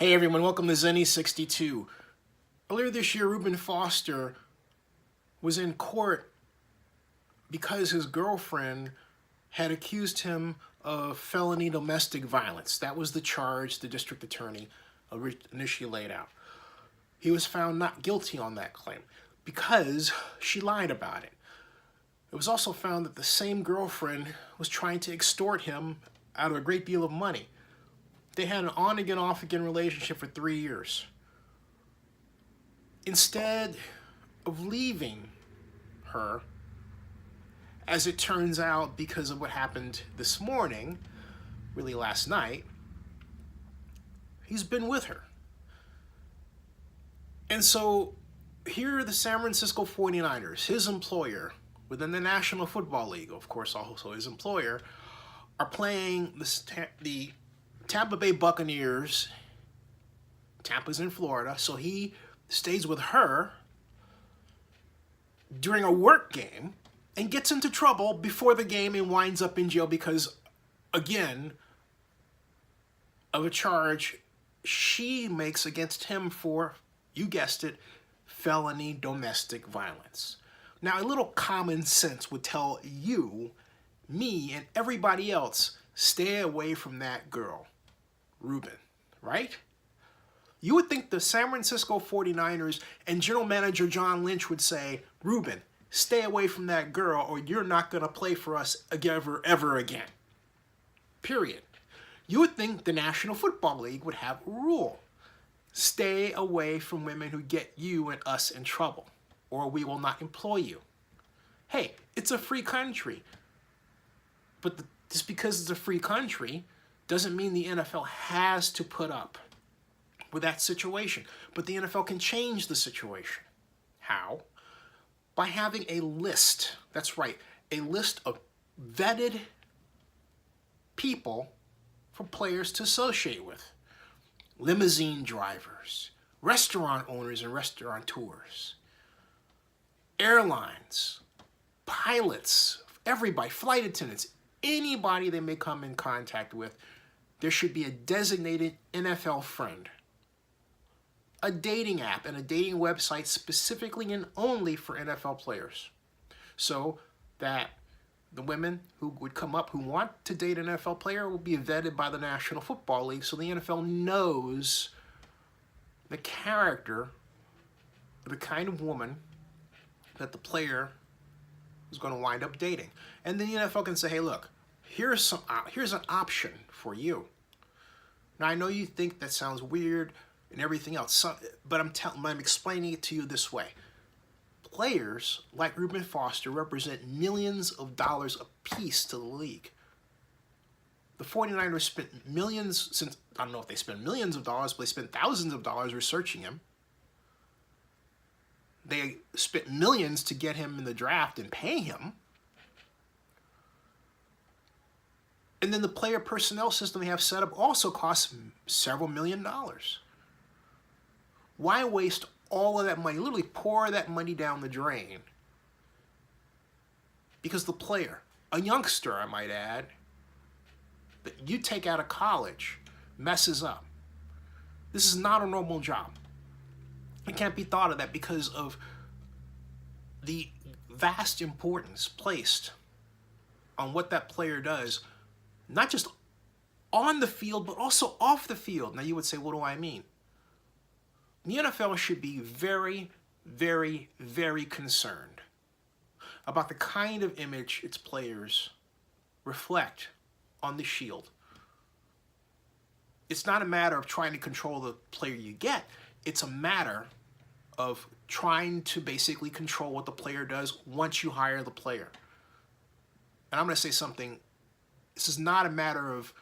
Hey everyone, welcome to Zenny62. Earlier this year, Reuben Foster was in court because his girlfriend had accused him of felony domestic violence. That was the charge the district attorney initially laid out. He was found not guilty on that claim because she lied about it. It was also found that the same girlfriend was trying to extort him out of a great deal of money. They had an on-again, off-again relationship for 3 years. Instead of leaving her, as it turns out, because of what happened this morning, really last night, he's been with her. And so here are the San Francisco 49ers, his employer, within the National Football League, of course also his employer, are playing the Tampa Bay Buccaneers. Tampa's in Florida, so he stays with her during a work game and gets into trouble before the game and winds up in jail because, again, of a charge she makes against him for, you guessed it, felony domestic violence. Now, a little common sense would tell you, me, and everybody else, stay away from that girl, Reuben, right? You would think the San Francisco 49ers and general manager John Lynch would say, Reuben, stay away from that girl or you're not going to play for us ever again. Period. You would think the National Football League would have a rule. Stay away from women who get you and us in trouble, or we will not employ you. Hey, it's a free country. But just because it's a free country doesn't mean the NFL has to put up with that situation. But the NFL can change the situation. How? By having a list. That's right, a list of vetted people for players to associate with. Limousine drivers, restaurant owners and restaurateurs, airlines, pilots, everybody, flight attendants, anybody they may come in contact with, there should be a designated NFL friend. A dating app and a dating website specifically and only for NFL players. So that the women who would come up who want to date an NFL player will be vetted by the National Football League so the NFL knows the character, the kind of woman that the player is going to wind up dating. And then the NFL can say, hey, look, here's an option for you. Now, I know you think that sounds weird and everything else, but I'm explaining it to you this way. Players like Reuben Foster represent millions of dollars apiece to the league. The 49ers spent millions, since I don't know if they spent millions of dollars, but they spent thousands of dollars researching him. They spent millions to get him in the draft and pay him. And then the player personnel system they have set up also costs several $1 million. Why waste all of that money, literally pour that money down the drain? Because the player, a youngster I might add, that you take out of college, messes up. This is not a normal job. It can't be thought of that because of the vast importance placed on what that player does, not just on the field, but also off the field. Now you would say, what do I mean? The NFL should be very, very, very concerned about the kind of image its players reflect on the field. It's not a matter of trying to control the player you get. It's a matter of trying to basically control what the player does once you hire the player. And I'm going to say something. This is not a matter of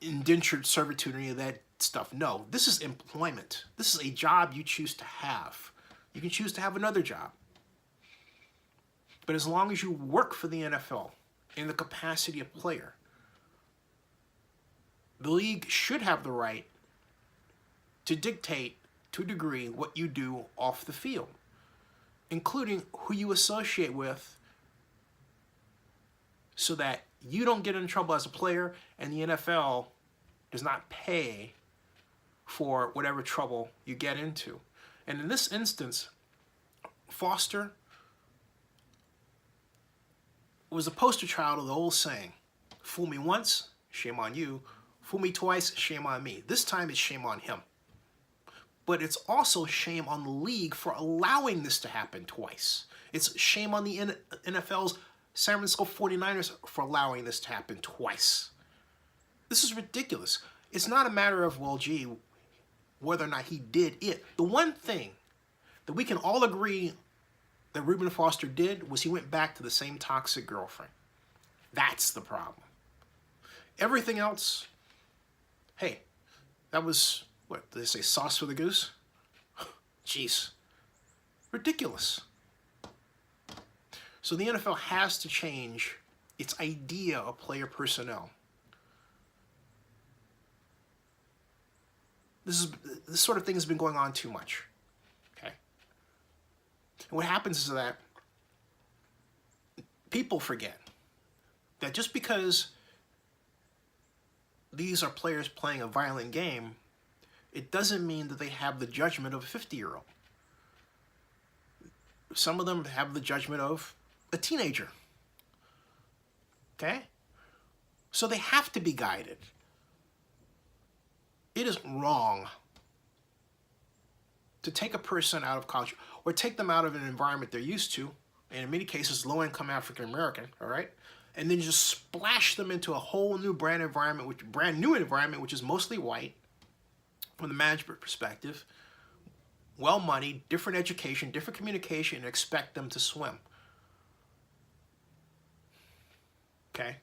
indentured servitude or any of that stuff. No, this is employment. This is a job you choose to have. You can choose to have another job. But as long as you work for the NFL in the capacity of player, the league should have the right to dictate to a degree what you do off the field, including who you associate with, so that you don't get in trouble as a player and the NFL does not pay for whatever trouble you get into. And in this instance, Foster was a poster child of the old saying, fool me once, shame on you. Fool me twice, shame on me. This time it's shame on him. But it's also shame on the league for allowing this to happen twice. It's shame on the NFL's San Francisco 49ers for allowing this to happen twice. This is ridiculous. It's not a matter of, well, gee, whether or not he did it. The one thing that we can all agree that Reuben Foster did was he went back to the same toxic girlfriend. That's the problem. Everything else, hey, that was, what, did they say, sauce for the goose? Jeez. Ridiculous. So the NFL has to change its idea of player personnel. This sort of thing has been going on too much. Okay? And what happens is that people forget that just because these are players playing a violent game, it doesn't mean that they have the judgment of a 50-year-old. Some of them have the judgment of a teenager. Okay? So they have to be guided. It is wrong to take a person out of college or take them out of an environment they're used to, and in many cases low-income African American, all right, and then just splash them into a whole new brand new environment, which is mostly white, from the management perspective, well-moneyed, different education, different communication, and expect them to swim. Okay?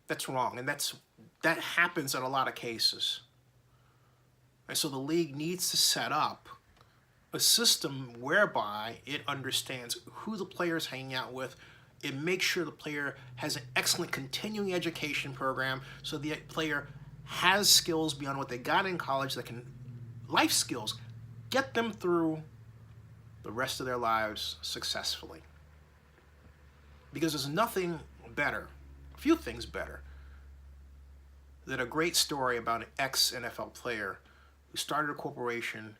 That's wrong, and that happens in a lot of cases. And so the league needs to set up a system whereby it understands who the player is hanging out with. It makes sure the player has an excellent continuing education program so the player has skills beyond what they got in college that can, life skills, get them through the rest of their lives successfully. Because there's nothing better, a few things better, than a great story about an ex-NFL player who started a corporation,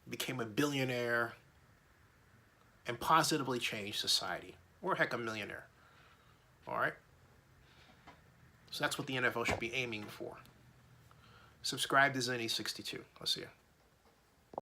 became a billionaire, and positively changed society. Or heck, a millionaire. All right? So that's what the NFL should be aiming for. Subscribe to Zenny62. I'll see you.